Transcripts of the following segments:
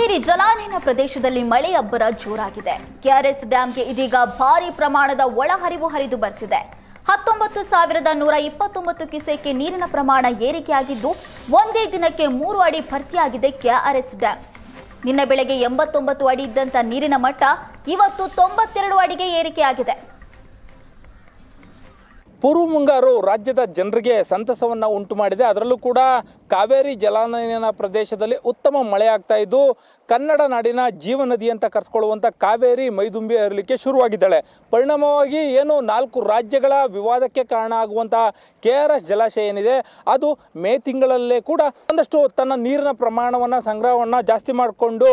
ಕಾವೇರಿ ಜಲಾನಯನ ಪ್ರದೇಶದಲ್ಲಿ ಮಳೆ ಅಬ್ಬರ ಜೋರಾಗಿದೆ. ಕೆಆರ್ಎಸ್ ಡ್ಯಾಂಗೆ ಇದೀಗ ಭಾರಿ ಪ್ರಮಾಣದ ಒಳಹರಿವು ಹರಿದು ಬರ್ತಿದೆ. 19,129 ಕ್ಯೂಸೆಕ್ ನೀರಿನ ಪ್ರಮಾಣ ಏರಿಕೆಯಾಗಿದ್ದು ಒಂದೇ ದಿನಕ್ಕೆ 3 ಅಡಿ ಭರ್ತಿಯಾಗಿದೆ ಕೆಆರ್ಎಸ್ ಡ್ಯಾಂ. ನಿನ್ನೆ ಬೆಳಗ್ಗೆ 89 ಅಡಿ ಇದ್ದಂತ ನೀರಿನ ಮಟ್ಟ ಇವತ್ತು 92 ಅಡಿಗೆ ಏರಿಕೆಯಾಗಿದೆ. ಪೂರ್ವ ಮುಂಗಾರು ರಾಜ್ಯದ ಜನರಿಗೆ ಸಂತಸವನ್ನು ಉಂಟು ಮಾಡಿದೆ. ಅದರಲ್ಲೂ ಕೂಡ ಕಾವೇರಿ ಜಲಾನಯನ ಪ್ರದೇಶದಲ್ಲಿ ಉತ್ತಮ ಮಳೆ ಆಗ್ತಾ ಇದ್ದು ಕನ್ನಡ ನಾಡಿನ ಜೀವನದಿ ಅಂತ ಕರೆಸ್ಕೊಳ್ಳುವಂಥ ಕಾವೇರಿ ಮೈದುಂಬಿ ಹರಿಲಿಕ್ಕೆ ಶುರುವಾಗಿದ್ದಾಳೆ. ಪರಿಣಾಮವಾಗಿ ಏನು 4 ರಾಜ್ಯಗಳ ವಿವಾದಕ್ಕೆ ಕಾರಣ ಆಗುವಂಥ KRS ಜಲಾಶಯ ಏನಿದೆ ಅದು ಮೇ ತಿಂಗಳಲ್ಲೇ ಕೂಡ ಒಂದಷ್ಟು ತನ್ನ ನೀರಿನ ಪ್ರಮಾಣವನ್ನು ಸಂಗ್ರಹವನ್ನು ಜಾಸ್ತಿ ಮಾಡಿಕೊಂಡು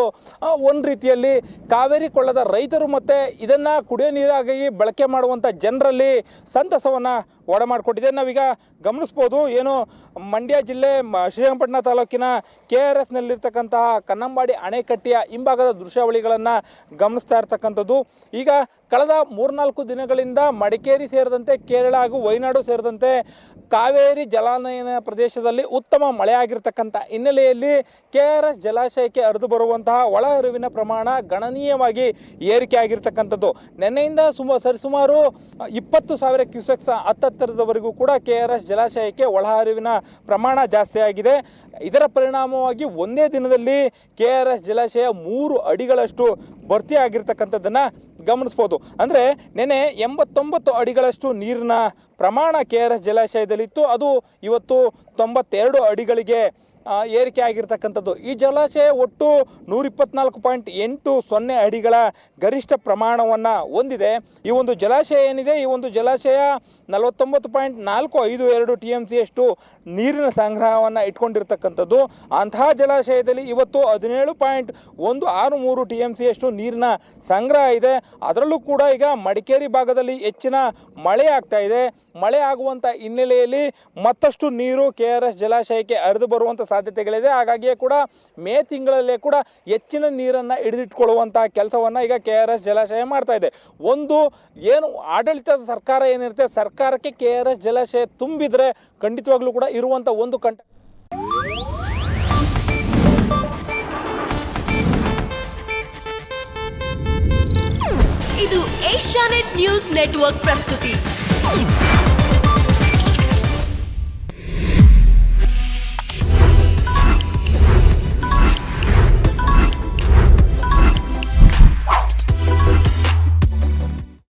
ಒಂದು ರೀತಿಯಲ್ಲಿ ಕಾವೇರಿ ಕೊಳ್ಳದ ರೈತರು ಮತ್ತು ಇದನ್ನು ಕುಡಿಯೋ ನೀರಾಗಿ ಬಳಕೆ ಮಾಡುವಂಥ ಜನರಲ್ಲಿ ಸಂತಸವನ್ನು ಒಡಮಾಡಿಕೊಟ್ಟಿದೆ. ನಾವೀಗ ಗಮನಿಸ್ಬೋದು, ಏನು ಮಂಡ್ಯ ಜಿಲ್ಲೆ ಶ್ರೀರಂಗಪಟ್ಟಣ ತಾಲೂಕಿನ KRSನಲ್ಲಿರ್ತಕ್ಕಂತಹ ಕನ್ನಂಬಾಡಿ ಅಣೆಕಟ್ಟೆಯ ಹಿಂಭಾಗದ ದೃಶ್ಯಾವಳಿಗಳನ್ನು ಗಮನಿಸ್ತಾ ಇರ್ತಕ್ಕಂಥದ್ದು. ಈಗ ಕಳೆದ 3-4 ದಿನಗಳಿಂದ ಮಡಿಕೇರಿ ಸೇರಿದಂತೆ ಕೇರಳ ಹಾಗೂ ವಯನಾಡು ಸೇರಿದಂತೆ ಕಾವೇರಿ ಜಲಾನಯನ ಪ್ರದೇಶದಲ್ಲಿ ಉತ್ತಮ ಮಳೆ ಆಗಿರ್ತಕ್ಕಂಥ ಹಿನ್ನೆಲೆಯಲ್ಲಿ KRS ಜಲಾಶಯಕ್ಕೆ ಹರಿದು ಬರುವಂತಹ ಒಳಹರಿವಿನ ಪ್ರಮಾಣ ಗಣನೀಯವಾಗಿ ಏರಿಕೆ ಆಗಿರ್ತಕ್ಕಂಥದ್ದು. ನಿನ್ನೆಯಿಂದ ಸರಿಸುಮಾರು 20,000 ಕ್ಯೂಸೆಕ್ಸ್ ಹತ್ತರದವರೆಗೂ ಕೂಡ KRS ಜಲಾಶಯಕ್ಕೆ ಒಳಹರಿವಿನ ಪ್ರಮಾಣ ಜಾಸ್ತಿ ಆಗಿದೆ. ಇದರ ಪರಿಣಾಮವಾಗಿ ಒಂದೇ ದಿನದಲ್ಲಿ KRS ಜಲಾಶಯ 3 ಅಡಿಗಳಷ್ಟು ಭರ್ತಿ ಆಗಿರ್ತಕ್ಕಂಥದ್ದನ್ನು ಗಮನಿಸ್ಬೋದು. ಅಂದರೆ ನೆನೆ 89 ಅಡಿಗಳಷ್ಟು ನೀರಿನ ಪ್ರಮಾಣ KRS ಜಲಾಶಯದಲ್ಲಿತ್ತು. ಅದು ಇವತ್ತು 92 ಅಡಿಗಳಿಗೆ ಏರಿಕೆ ಆಗಿರ್ತಕ್ಕಂಥದ್ದು. ಈ ಜಲಾಶಯ ಒಟ್ಟು 124.80 ಅಡಿಗಳ ಗರಿಷ್ಠ ಪ್ರಮಾಣವನ್ನು ಹೊಂದಿದೆ. ಈ ಒಂದು ಜಲಾಶಯ ಏನಿದೆ, ಈ ಒಂದು ಜಲಾಶಯ 49.452 TMC ಅಷ್ಟು ನೀರಿನ ಸಂಗ್ರಹವನ್ನು ಇಟ್ಕೊಂಡಿರ್ತಕ್ಕಂಥದ್ದು. ಅಂತಹ ಜಲಾಶಯದಲ್ಲಿ ಇವತ್ತು 17.163 TMC ಅಷ್ಟು ನೀರಿನ ಸಂಗ್ರಹ ಇದೆ. ಅದರಲ್ಲೂ ಕೂಡ ಈಗ ಮಡಿಕೇರಿ ಭಾಗದಲ್ಲಿ ಹೆಚ್ಚಿನ ಮಳೆ ಆಗ್ತಾ ಇದೆ. ಮಳೆ ಆಗುವಂಥ ಹಿನ್ನೆಲೆಯಲ್ಲಿ ಮತ್ತಷ್ಟು ನೀರು KRS ಜಲಾಶಯಕ್ಕೆ ಹರಿದು ಬರುವಂಥ ಸಾಧ್ಯತೆಗಳಿದೆ. ಹಾಗಾಗಿಯೇ ಕೂಡ ಮೇ ತಿಂಗಳಲ್ಲೇ ಕೂಡ ಹೆಚ್ಚಿನ ನೀರನ್ನು ಹಿಡಿದಿಟ್ಕೊಳ್ಳುವಂಥ ಕೆಲಸವನ್ನು ಈಗ KRS ಜಲಾಶಯ ಮಾಡ್ತಾ ಇದೆ. ಒಂದು ಏನು ಆಡಳಿತದ ಸರ್ಕಾರ ಏನಿರುತ್ತೆ, ಸರ್ಕಾರಕ್ಕೆ KRS ಜಲಾಶಯ ತುಂಬಿದರೆ ಖಂಡಿತವಾಗ್ಲೂ ಕೂಡ ಇರುವಂಥ ಒಂದು ಇದು ಏಷ್ಯಾನೆಟ್ ನ್ಯೂಸ್ ನೆಟ್ವರ್ಕ್ ಪ್ರಸ್ತುತಿ.